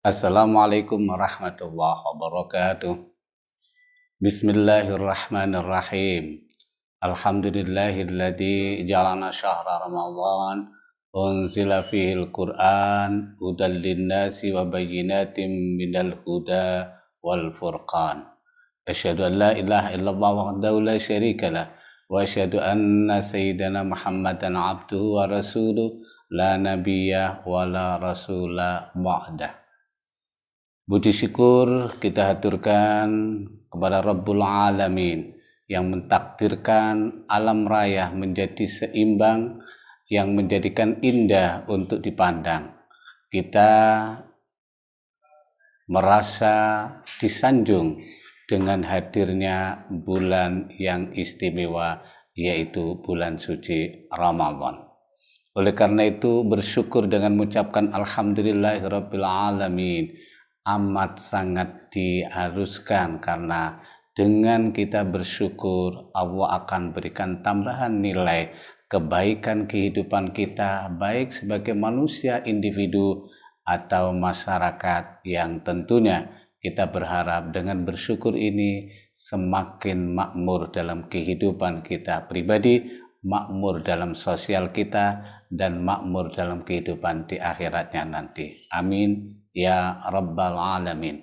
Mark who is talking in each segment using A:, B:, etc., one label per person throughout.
A: Assalamualaikum warahmatullahi wabarakatuh. Bismillahirrahmanirrahim. Alhamdulillahilladzi ja'alana syahra Ramadan unzila fihil Qur'an hudal linnasi wa bayyinatin minal huda wal furqan. Asyhadu an la ilaha illallah wahdahu la syarikalah wa asyhadu anna sayyidana Muhammadan abduhu wa rasuluh la nabiyya wa la rasula ba'dah. Puji syukur kita haturkan kepada Rabbul Alamin yang mentakdirkan alam raya menjadi seimbang, yang menjadikan indah untuk dipandang. Kita merasa disanjung dengan hadirnya bulan yang istimewa, yaitu bulan suci Ramadan. Oleh karena itu bersyukur dengan mengucapkan Alhamdulillahirabbil alamin. Amat sangat diharuskan, karena dengan kita bersyukur Allah akan berikan tambahan nilai kebaikan kehidupan kita, baik sebagai manusia individu atau masyarakat, yang tentunya kita berharap dengan bersyukur ini semakin makmur dalam kehidupan kita pribadi, makmur dalam sosial kita, dan makmur dalam kehidupan di akhiratnya nanti. Amin ya Rabbal Alamin.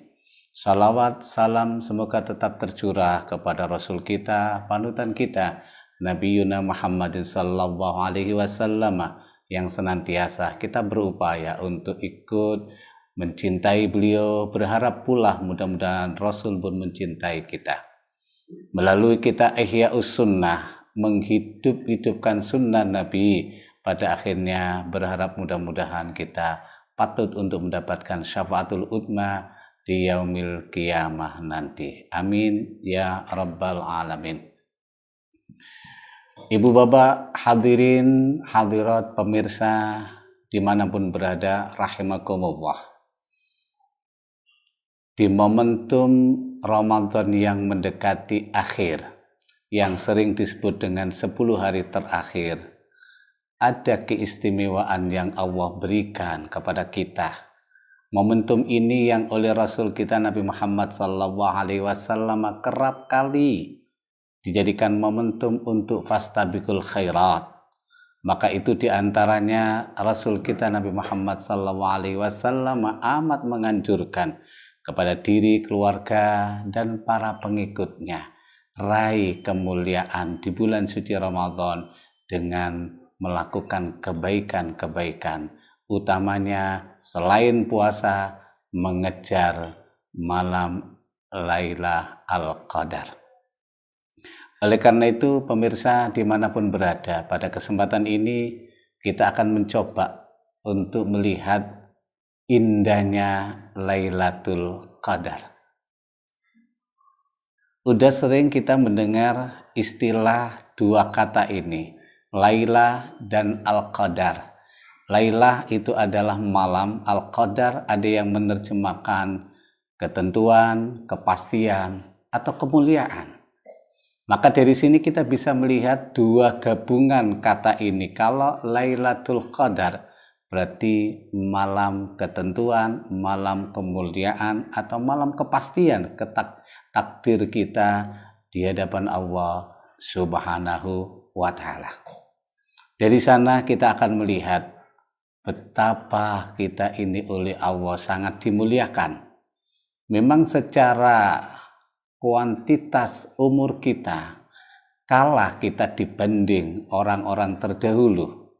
A: Salawat, salam semoga tetap tercurah kepada Rasul kita, panutan kita, Nabi Yuna Muhammad sallallahu alaihi wasallam, yang senantiasa kita berupaya untuk ikut mencintai beliau, berharap pula mudah-mudahan Rasul pun mencintai kita. Melalui kita Ihya'us Sunnah, menghidup-hidupkan sunnah Nabi, pada akhirnya berharap mudah-mudahan kita patut untuk mendapatkan syafaatul udma di yaumil qiyamah nanti. Amin ya Rabbal Alamin. Ibu bapak hadirin hadirat pemirsa dimanapun berada, rahimakumullah. Di momentum Ramadan yang mendekati akhir, yang sering disebut dengan 10 hari terakhir, ada keistimewaan yang Allah berikan kepada kita. Momentum ini yang oleh Rasul kita Nabi Muhammad SAW kerap kali dijadikan momentum untuk fastabiqul khairat. Maka itu diantaranya Rasul kita Nabi Muhammad SAW amat menganjurkan kepada diri, keluarga, dan para pengikutnya, raih kemuliaan di bulan suci Ramadan dengan melakukan kebaikan-kebaikan, utamanya selain puasa, mengejar malam Lailatul Qadar. Oleh karena itu pemirsa dimanapun berada, pada kesempatan ini kita akan mencoba untuk melihat indahnya Lailatul Qadar. Udah sering kita mendengar istilah dua kata ini, Lailah dan Al-Qadar. Lailah itu adalah malam, Al-Qadar ada yang menerjemahkan ketentuan, kepastian, atau kemuliaan. Maka dari sini kita bisa melihat dua gabungan kata ini. Kalau Lailatul Qadar berarti malam ketentuan, malam kemuliaan, atau malam kepastian takdir kita di hadapan Allah Subhanahu wa Ta'ala. Dari sana kita akan melihat betapa kita ini oleh Allah sangat dimuliakan. Memang secara kuantitas umur kita kalah kita dibanding orang-orang terdahulu.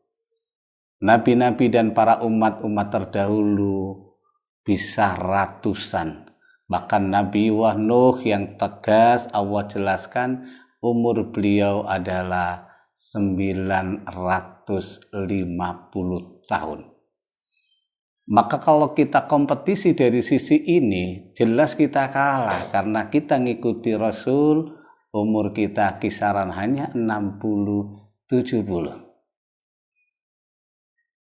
A: Nabi-nabi dan para umat-umat terdahulu bisa ratusan. Bahkan Nabi Nuh yang tegas Allah jelaskan umur beliau adalah 950 tahun. Maka kalau kita kompetisi dari sisi ini, jelas kita kalah, karena kita ngikuti Rasul, umur kita kisaran hanya 60-70.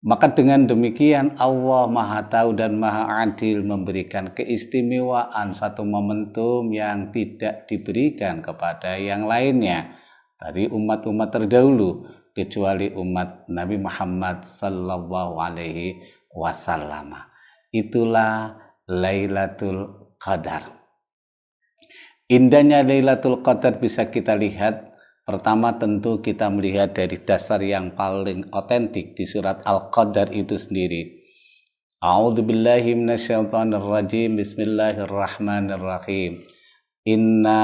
A: Maka dengan demikian Allah Maha Tahu dan Maha Adil memberikan keistimewaan satu momentum yang tidak diberikan kepada yang lainnya dari umat-umat terdahulu, kecuali umat Nabi Muhammad sallallahu alaihi wasallam. Itulah Lailatul Qadar. Indahnya Lailatul Qadar bisa kita lihat, pertama tentu kita melihat dari dasar yang paling otentik di surat Al-Qadar itu sendiri. A'udzubillahi minasyaitonirrajim. Bismillahirrahmanirrahim. Inna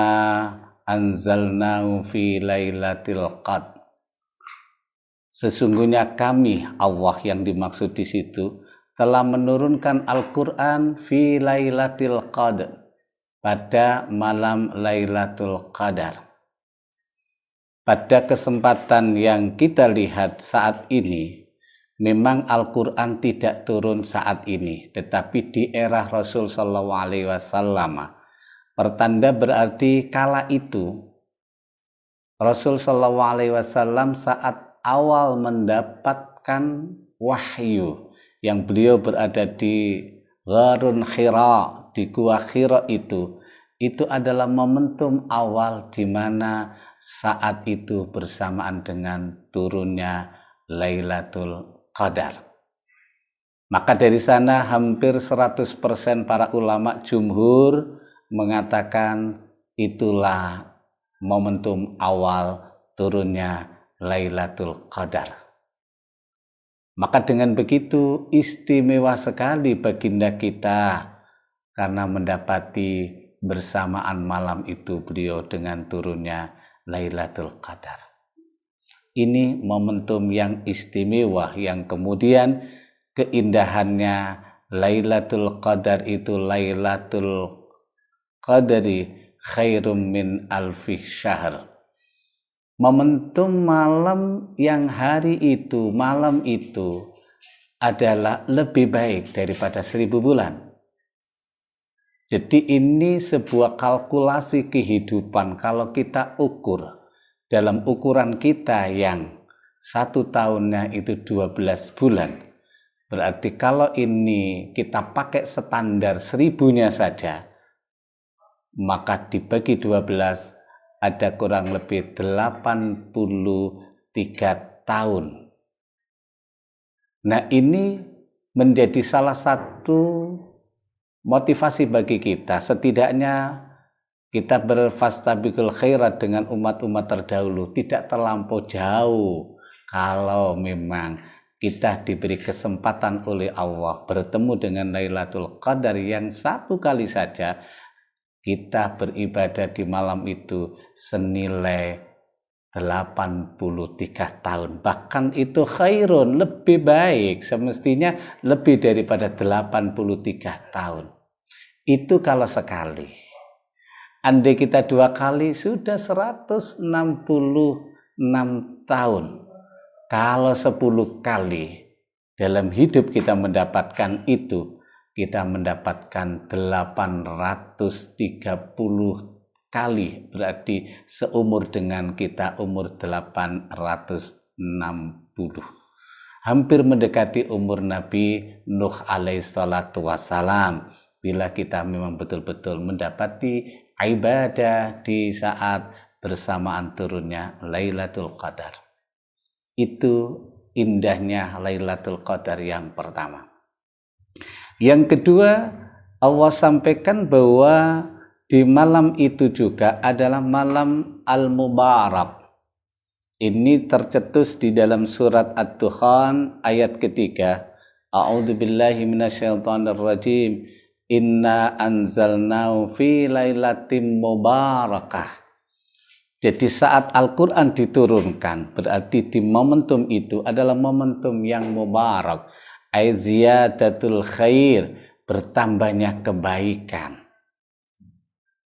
A: anzalnahu fi lailatul qadar. Sesungguhnya kami, Allah yang dimaksud di situ, telah menurunkan Al-Qur'an fi lailatul qadar, pada malam Lailatul Qadar. Pada kesempatan yang kita lihat saat ini, memang Al-Quran tidak turun saat ini, tetapi di era Rasul Shallallahu Alaihi Wasallam. Pertanda berarti kala itu Rasul Shallallahu Alaihi Wasallam saat awal mendapatkan wahyu, yang beliau berada di Gharun Hira, di Gua Hira itu adalah momentum awal di mana saat itu bersamaan dengan turunnya Lailatul Qadar. Maka dari sana hampir 100% para ulama jumhur mengatakan itulah momentum awal turunnya Lailatul Qadar. Maka dengan begitu istimewa sekali baginda kita karena mendapati bersamaan malam itu beliau dengan turunnya Lailatul Qadar. Ini momentum yang istimewa yang kemudian keindahannya Lailatul Qadar itu Lailatul Qadri khairum min alfi syahr. Momentum malam yang hari itu, malam itu adalah lebih baik daripada 1000 bulan. Jadi ini sebuah kalkulasi kehidupan. Kalau kita ukur dalam ukuran kita yang 1 tahunnya itu 12 bulan, berarti kalau ini kita pakai standar 1000-nya saja, maka dibagi 12 ada kurang lebih 83 tahun. Nah, ini menjadi salah satu motivasi bagi kita, setidaknya kita berfastabiqul khairat dengan umat-umat terdahulu, tidak terlampau jauh. Kalau memang kita diberi kesempatan oleh Allah bertemu dengan Lailatul Qadar yang 1 kali saja, kita beribadah di malam itu senilai 83 tahun. Bahkan itu khairun, lebih baik, semestinya lebih daripada 83 tahun. Itu kalau sekali. Andai kita 2 kali sudah 166 tahun. Kalau 10 kali dalam hidup kita mendapatkan itu, kita mendapatkan 830 kali, berarti seumur dengan kita umur 860. Hampir mendekati umur Nabi Nuh alaihissalatu wassalam. Bila kita memang betul-betul mendapati ibadah di saat bersamaan turunnya Lailatul Qadar. Itu indahnya Lailatul Qadar yang pertama. Yang kedua, Allah sampaikan bahwa di malam itu juga adalah malam Al-Mubarak. Ini tercetus di dalam surat Ad-Dukhan ayat ketiga. A'udzubillahi minasyaitonirrajim. Inna anzalnahu fi lailatin mubarakah. Jadi saat Al-Quran diturunkan, berarti di momentum itu adalah momentum yang mubarak. Aiziyadatul khair, bertambahnya kebaikan.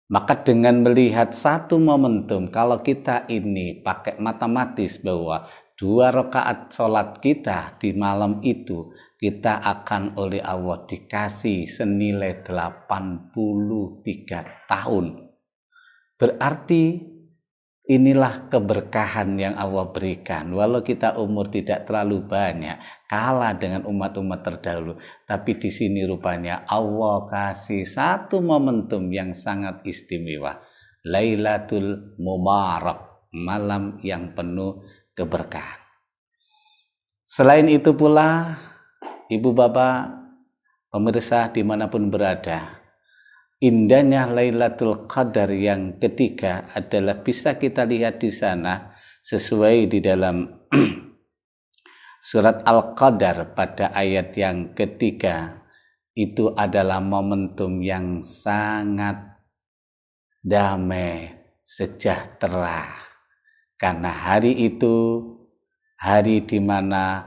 A: Maka dengan melihat satu momentum, kalau kita ini pakai matematis bahwa 2 rakaat sholat kita di malam itu, kita akan oleh Allah dikasih senilai 83 tahun. Berarti inilah keberkahan yang Allah berikan. Walau kita umur tidak terlalu banyak, kalah dengan umat-umat terdahulu, tapi di sini rupanya Allah kasih satu momentum yang sangat istimewa. Lailatul Mubarak, malam yang penuh keberkahan. Selain itu pula, Ibu Bapak, Pemirsa dimanapun berada, indahnya Lailatul Qadar yang ketiga adalah bisa kita lihat di sana sesuai di dalam surat Al-Qadar pada ayat yang ketiga. Itu adalah momentum yang sangat damai, sejahtera. Karena hari itu hari di mana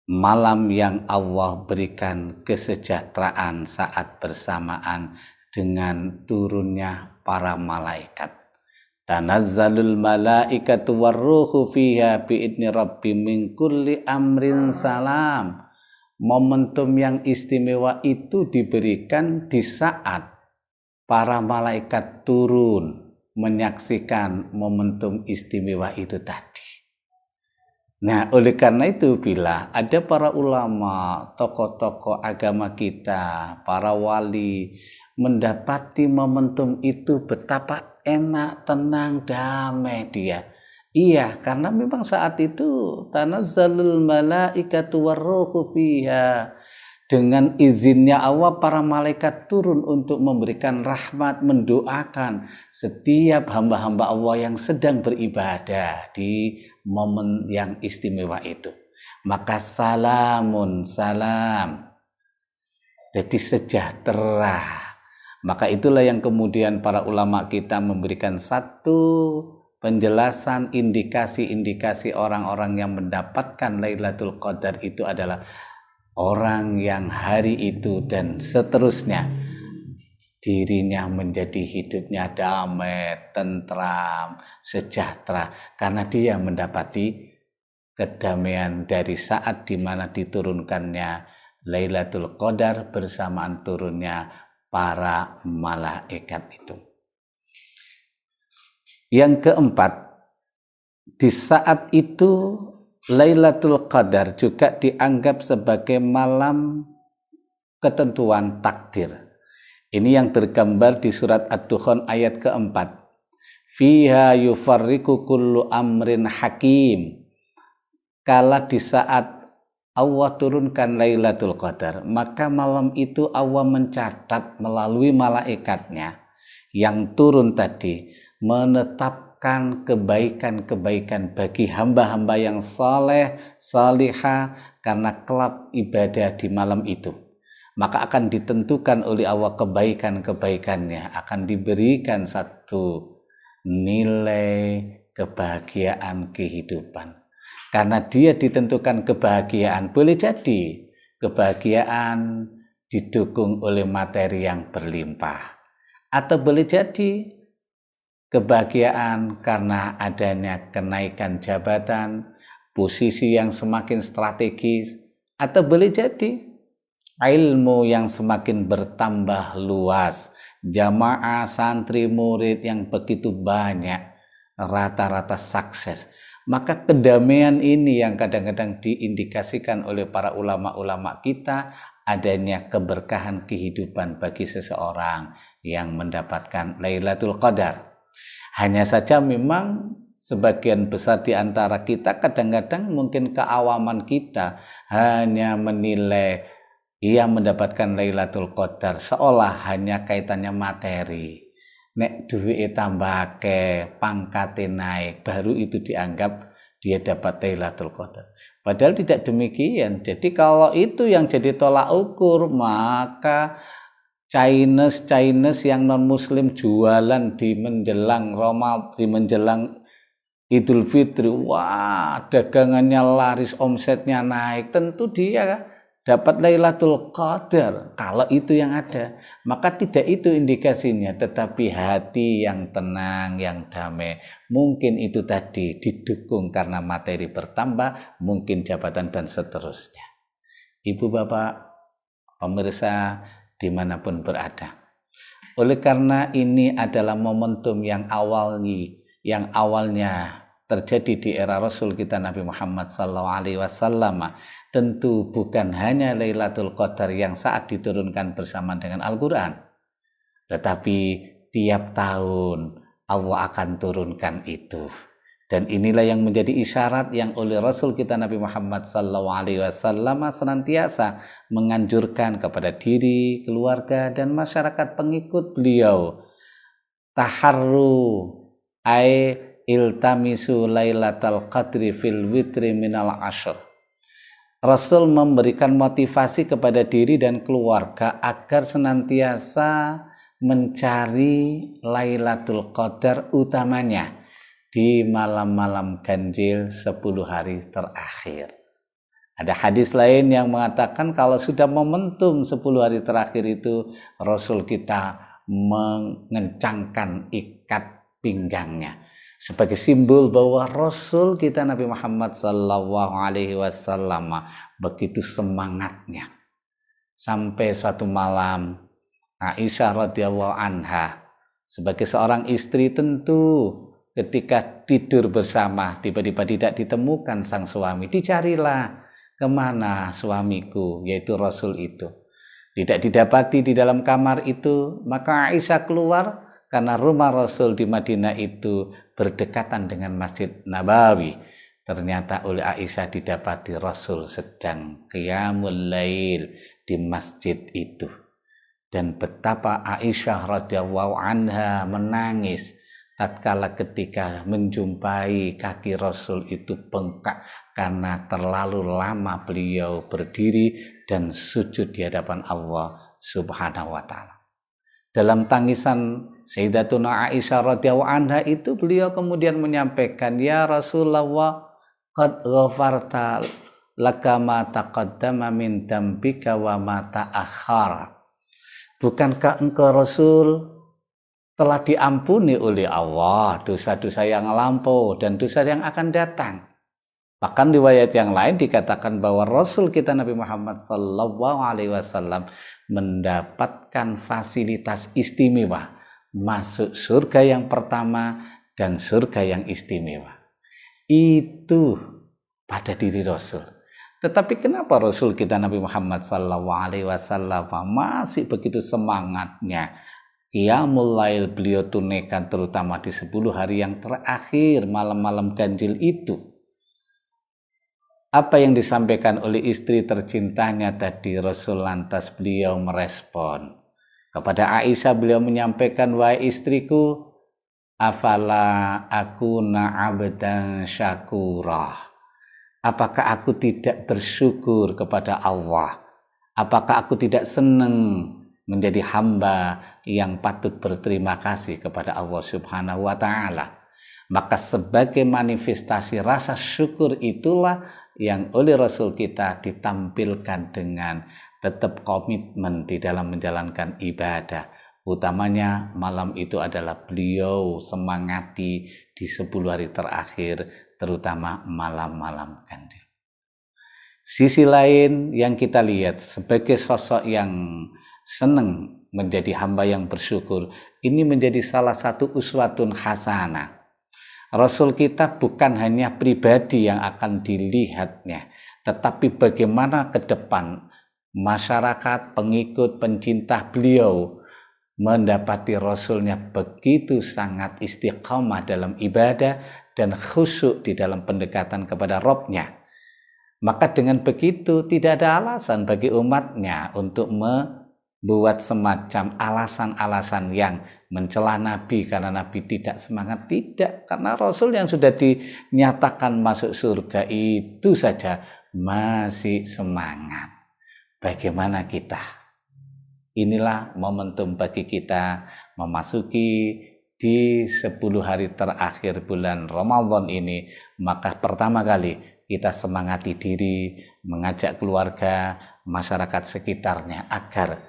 A: malam yang Allah berikan kesejahteraan saat bersamaan dengan turunnya para malaikat. Tanazzalul malaikatu warruhu fiha biidni rabbi min kulli amrin salam. Momentum yang istimewa itu diberikan di saat para malaikat turun menyaksikan momentum istimewa itu tadi. Nah, oleh karena itu bila ada para ulama, tokoh-tokoh agama kita, para wali mendapati momentum itu betapa enak, tenang, damai dia. Iya, karena memang saat itu tanazzalul malaikatu warruhu fiha. Dengan izinnya Allah, para malaikat turun untuk memberikan rahmat, mendoakan setiap hamba-hamba Allah yang sedang beribadah di momen yang istimewa itu. Maka salamun, salam. Jadi sejahtera. Maka itulah yang kemudian para ulama kita memberikan satu penjelasan, indikasi-indikasi orang-orang yang mendapatkan Lailatul Qadar itu adalah orang yang hari itu dan seterusnya dirinya menjadi hidupnya damai, tentram, sejahtera karena dia mendapati kedamaian dari saat dimana diturunkannya Lailatul Qadar bersamaan turunnya para malaikat itu. Yang keempat, di saat itu Lailatul Qadar juga dianggap sebagai malam ketentuan takdir. Ini yang tergambar di surat Ad-Dukhan ayat keempat. Fiha yufarriqu kullu amrin hakim. Kala di saat Allah turunkan Lailatul Qadar, maka malam itu Allah mencatat melalui malaikatnya yang turun tadi, menetapkan kebaikan-kebaikan bagi hamba-hamba yang saleh, salihah karena kelak ibadah di malam itu. Maka akan ditentukan oleh Allah kebaikan-kebaikannya, akan diberikan satu nilai kebahagiaan kehidupan. Karena dia ditentukan kebahagiaan, boleh jadi kebahagiaan didukung oleh materi yang berlimpah. Atau boleh jadi kebahagiaan karena adanya kenaikan jabatan, posisi yang semakin strategis, atau boleh jadi ilmu yang semakin bertambah luas, jamaah santri murid yang begitu banyak, rata-rata sukses. Maka kedamaian ini yang kadang-kadang diindikasikan oleh para ulama-ulama kita, adanya keberkahan kehidupan bagi seseorang yang mendapatkan Lailatul Qadar. Hanya saja memang sebagian besar di antara kita kadang-kadang mungkin keawaman kita hanya menilai ia mendapatkan Lailatul Qadar seolah hanya kaitannya materi. Nek duwike tambahke, pangkate naik, baru itu dianggap dia dapat Lailatul Qadar. Padahal tidak demikian. Jadi kalau itu yang jadi tolak ukur, maka Chinese yang non muslim jualan di menjelang Ramadan, di menjelang Idul Fitri, wah dagangannya laris, omsetnya naik, tentu dia dapat Lailatul Qadar. Kalau itu yang ada, maka tidak itu indikasinya, tetapi hati yang tenang, yang damai. Mungkin itu tadi didukung karena materi bertambah, mungkin jabatan dan seterusnya. Ibu bapak pemirsa dimanapun berada, oleh karena ini adalah momentum yang awalnya terjadi di era Rasul kita Nabi Muhammad SAW, tentu bukan hanya Lailatul Qadar yang saat diturunkan bersama dengan Al-Quran, tetapi tiap tahun Allah akan turunkan itu Dan inilah yang menjadi isyarat yang oleh Rasul kita Nabi Muhammad SAW senantiasa menganjurkan kepada diri, keluarga, dan masyarakat pengikut beliau. Taharru ay iltamisu lailatal qadri fil witri minal ashr. Rasul memberikan motivasi kepada diri dan keluarga agar senantiasa mencari Lailatul Qadar utamanya di malam-malam ganjil 10 hari terakhir. Ada hadis lain yang mengatakan kalau sudah momentum 10 hari terakhir itu Rasul kita mengencangkan ikat pinggangnya sebagai simbol bahwa Rasul kita Nabi Muhammad SAW begitu semangatnya. Sampai suatu malam Aisyah radhiyallahu anha sebagai seorang istri tentu ketika tidur bersama tiba-tiba tidak ditemukan sang suami. Dicarilah kemana suamiku, yaitu Rasul itu. Tidak didapati di dalam kamar itu, maka Aisyah keluar karena rumah Rasul di Madinah itu berdekatan dengan Masjid Nabawi. Ternyata oleh Aisyah didapati Rasul sedang qiyamul lail di masjid itu. Dan betapa Aisyah radhiyallahu anha menangis tatkala ketika menjumpai kaki Rasul itu bengkak karena terlalu lama beliau berdiri dan sujud di hadapan Allah Subhanahu wa taala. Dalam tangisan Sayyidatuna Aisyah radhiyallahu anha itu beliau kemudian menyampaikan, "Ya Rasulullah, qad ghafarta laka ma taqaddama min dambika wa ma ta'akhkhara." Bukankah engkau Rasul telah diampuni oleh Allah dosa-dosa yang lampau dan dosa yang akan datang. Bahkan riwayat yang lain dikatakan bahwa Rasul kita Nabi Muhammad SAW mendapatkan fasilitas istimewa masuk surga yang pertama dan surga yang istimewa. Itu pada diri Rasul. Tetapi kenapa Rasul kita Nabi Muhammad SAW masih begitu semangatnya? Qiyamul lail beliau tunaikan terutama di 10 hari yang terakhir malam-malam ganjil itu. Apa yang disampaikan oleh istri tercintanya tadi, Rasul lantas beliau merespon. Kepada Aisyah beliau menyampaikan, "Wahai istriku, afala akuna abdan syakurah." Apakah aku tidak bersyukur kepada Allah? Apakah aku tidak senang menjadi hamba yang patut berterima kasih kepada Allah Subhanahu wa taala? Maka sebagai manifestasi rasa syukur itulah yang oleh Rasul kita ditampilkan dengan tetap komitmen di dalam menjalankan ibadah. Utamanya malam itu adalah beliau semangati di 10 hari terakhir, terutama malam-malam ganjil. Sisi lain yang kita lihat sebagai sosok yang senang menjadi hamba yang bersyukur, ini menjadi salah satu uswatun hasanah. Rasul kita bukan hanya pribadi yang akan dilihatnya, tetapi bagaimana ke depan masyarakat, pengikut, pencinta beliau mendapati Rasulnya begitu sangat istiqamah dalam ibadah dan khusyuk di dalam pendekatan kepada Rabb-Nya. Maka dengan begitu tidak ada alasan bagi umatnya untuk membuat semacam alasan-alasan yang mencela Nabi karena Nabi tidak semangat. Tidak, karena Rasul yang sudah dinyatakan masuk surga itu saja masih semangat. Bagaimana kita? Inilah momentum bagi kita memasuki di 10 hari terakhir bulan Ramadan ini. Maka pertama kali kita semangati diri, mengajak keluarga, masyarakat sekitarnya agar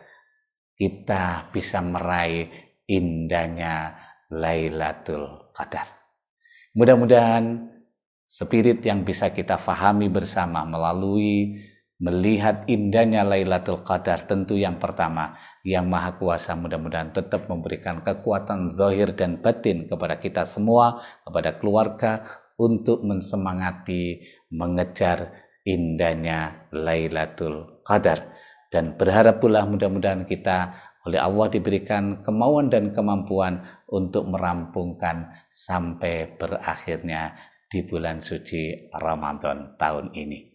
A: kita bisa meraih indahnya Lailatul Qadar. Mudah-mudahan spirit yang bisa kita fahami bersama melalui melihat indahnya Lailatul Qadar, tentu yang pertama, Yang Maha Kuasa mudah-mudahan tetap memberikan kekuatan zahir dan batin kepada kita semua, kepada keluarga, untuk mensemangati mengejar indahnya Lailatul Qadar. Dan berharap pula mudah-mudahan kita oleh Allah diberikan kemauan dan kemampuan untuk merampungkan sampai berakhirnya di bulan suci Ramadan tahun ini.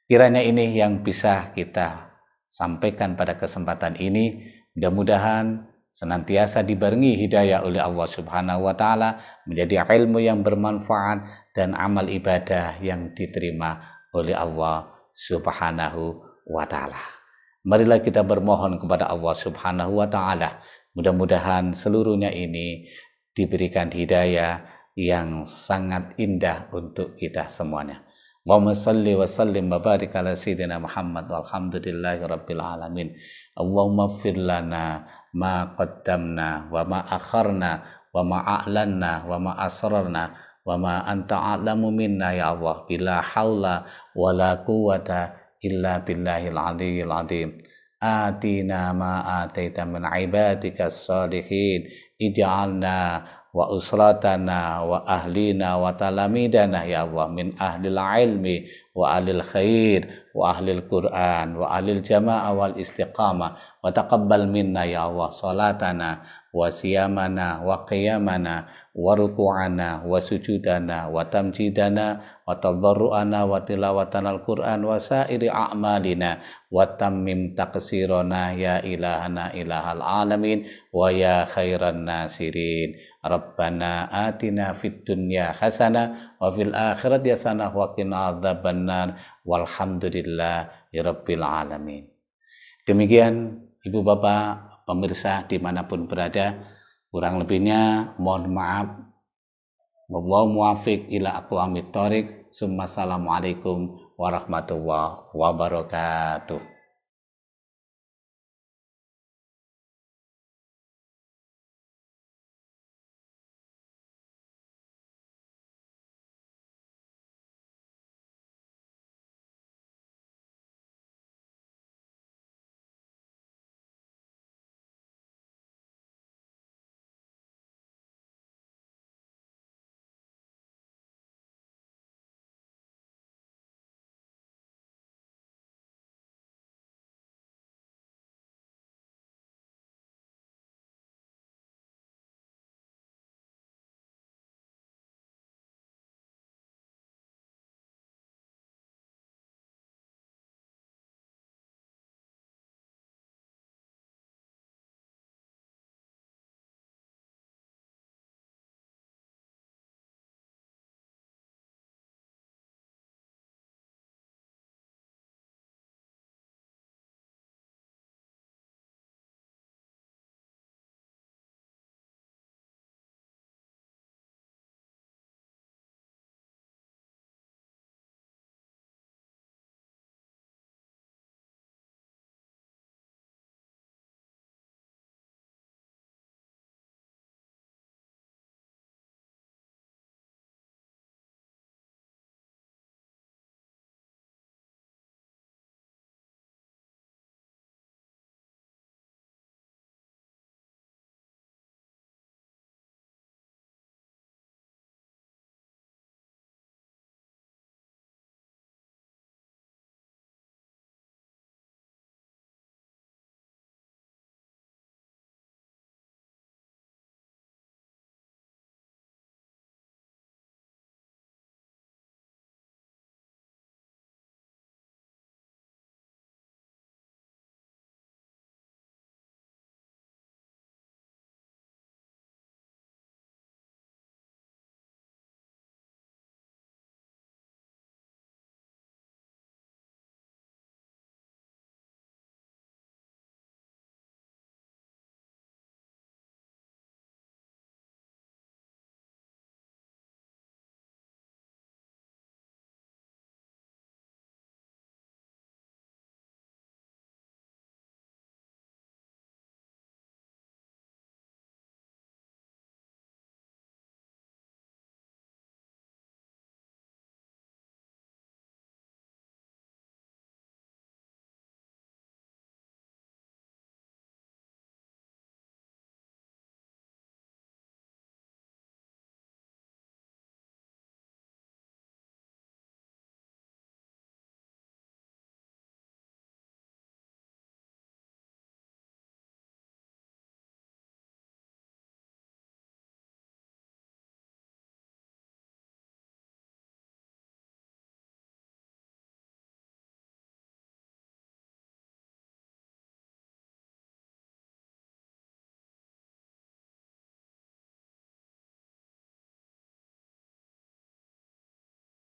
A: Kiranya ini yang bisa kita sampaikan pada kesempatan ini. Mudah-mudahan senantiasa dibarengi hidayah oleh Allah Subhanahu wa Ta'ala, menjadi ilmu yang bermanfaat dan amal ibadah yang diterima oleh Allah Subhanahu wa Ta'ala. Marilah kita bermohon kepada Allah Subhanahu wa Ta'ala, mudah-mudahan seluruhnya ini diberikan hidayah yang sangat indah untuk kita semuanya. Allahumma salli wa sallim wa barik ala sayyidina Muhammad walhamdulillahi rabbil alamin. Allahumma ighfir lana ma qaddamna wa ma akharna wa ma a'lanna wa ma asrarna wa ma anta a'lamu minna ya Allah, bila haula wa la quwwata illa billahil aliyyil azim. Atina ma ataita min ibadika salihin, ij'alna wa usratana wa ahlina wa talamidana ya Allah min ahlil ilmi wa ahlil khair wa ahlil Quran wa ahlil jamaah wal istiqamah, wa taqabbal minna ya Allah salatana wa siyamana wa qiyamana wa ruku'ana wa sujudana wa tamjidana wa tadarru'ana wa tilawatana al-Quran wa sairi a'malina wa tammim taqsirana ya ilahana ilahal alamin wa ya khairan nasirin. Rabbana atina fid dunya hasanah wa fil akhirati hasanah wa qina adzabannar walhamdulillahi rabbil alamin. Demikian Ibu Bapak pemirsa dimanapun berada, kurang lebihnya mohon maaf. Wallahu muwaffiq ila aqwamit thoriq. Assalamualaikum warahmatullahi wabarakatuh.